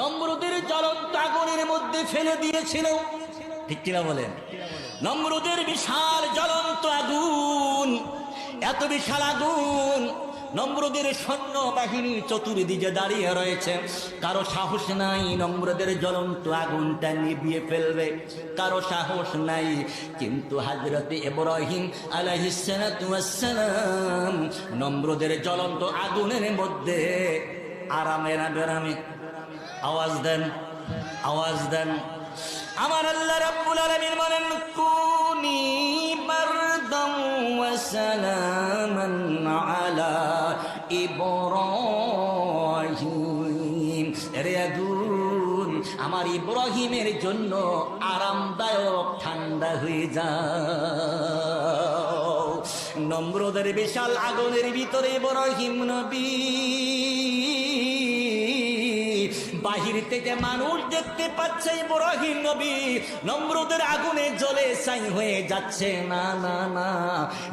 নমরুদের জ্বলন্ত আগুনের মধ্যে ফেলে দিয়েছিল। ঠিক কিনা বলেন? নমরুদের বিশাল জ্বলন্ত আগুন, এত বিশাল আগুন, নমরুদের সৈন্য বাহিনী চতুর্দিকে দাঁড়িয়ে রয়েছে। কারো সাহস নাই নমরুদের জ্বলন্ত আগুনটা নিভিয়ে ফেলবে, কারো সাহস নাই। কিন্তু হযরতে ইব্রাহিম আলাইহিস সালাতু ওয়াস সালাম নমরুদের জ্বলন্ত আগুনের মধ্যে আরামে আরামে আওয়াজ দেন, আওয়াজ দেন। আমার আল্লাহ রাব্বুল আলামিন বলেন, কুনি বারদাম ওয়া সালামান আলা ইব্রাহিম। রে আগুন, আমার ইব্রাহিমের জন্য আরামদায়ক ঠান্ডা হয়ে যাও। নমরুদের বিশাল আগুনের ভিতরে ইব্রাহিম নবী, বাহির থেকে মানুষ দেখতে পাচ্ছে ইব্রাহিম নবী নমরুদের আগুনে জ্বলে ছাই হয়ে যাচ্ছে। না না না,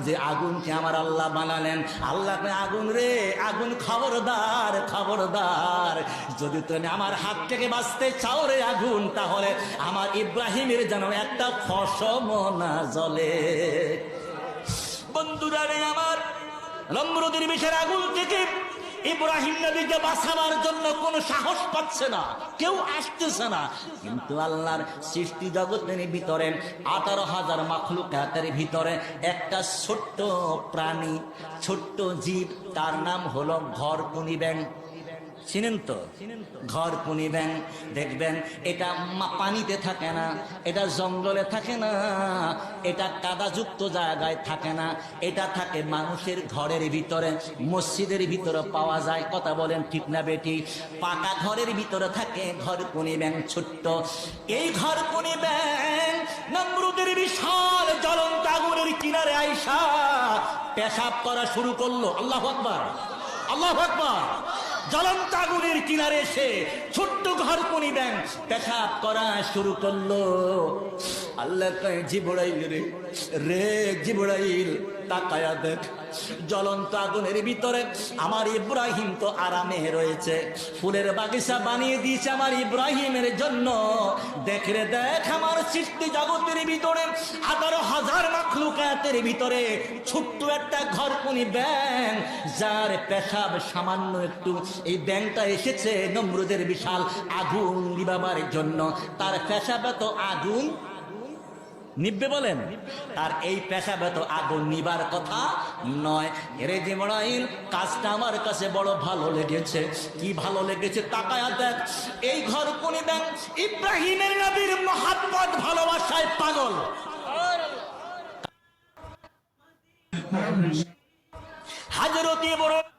যে আগুনকে আমার আল্লাহ বানালেন, আল্লাহ আগুন রে আগুন, খবরদার খবরদার, যদি তুমি আমার হাত থেকে বাঁচতে চাও রে আগুন, তাহলে আমার ইব্রাহিমের যেন একটা ফসমও না জ্বলে। বন্ধুরা রে আমার, নমরুদের বিশাল আগুন থেকে ইব্রাহিম নবীকে বাঁচাবার জন্য কোন সাহস পাচ্ছে না, কেউ আসতেছে না। কিন্তু আল্লাহর সৃষ্টি জগতের ভিতরে 18,000 মাখলুকাতের ভিতরে একটা ছোট্ট প্রাণী, ছোট্ট জীব, তার নাম হলো ঘরকুনি ব্যাঙ। চিনেন তো ঘরকুনি ব্যাঙ? দেখবেন এটা পানিতে থাকে না, এটা জঙ্গলে থাকে না, এটা কাদাযুক্ত জায়গায় থাকে না, এটা থাকে মানুষের ঘরের ভিতরে, মসজিদের ভিতরে পাওয়া যায়। কথা বলেন ঠিক না বেটি? পাকা ঘরের ভিতরে থাকে ঘরকুনি ব্যাঙ, ছোট্ট। এই ঘরকুনি ব্যাঙ নমরুদের বিশাল জ্বলন্ত আগুনের কিনারে আইসা পেশাব করা শুরু করলো। আল্লাহু আকবার, আল্লাহু আকবার। জ্বলন্ত আগুনের কিনারে এসে ছোট্ট ঘরকুনি ব্যাঙ পেশাব করা শুরু করলো। আল্লাহ কয়, জিবরাইল রে, রে জিবরাইল তাকায়া দেখ, জ্বলন্ত আগুনের ভিতরে আমার ইব্রাহিম তো আরামে রয়েছে, ফুলের বাগিচা বানিয়ে দিয়েছে আমার ইব্রাহিমের জন্য। দেখ রে দেখ, আমার সৃষ্টি জগতের ভিতরে 18,000 মাখলুকাতের ভিতরে ছোট্ট একটা ঘরকুনি ব্যাঙ, যার পেশাব সামান্য একটু। এই ব্যাঙটা এসেছে নমরুদের বিশাল আগুন নিবাবার জন্য। তার পেশাব তো আগুন নিববে বলেন? তার এই পেশাবে তো আগুন নিবার কথা নয়। এরে জিবরাইল, কাজটা আমার কাছে বড় ভালো লেগেছে। কি ভালো লেগেছে? তাকায়া দেখ, এই ঘরকুনি ব্যাঙ ইব্রাহিমের নবীর মহাব্বত ভালোবাসায় পাগল। হযরত ইব্রাহিম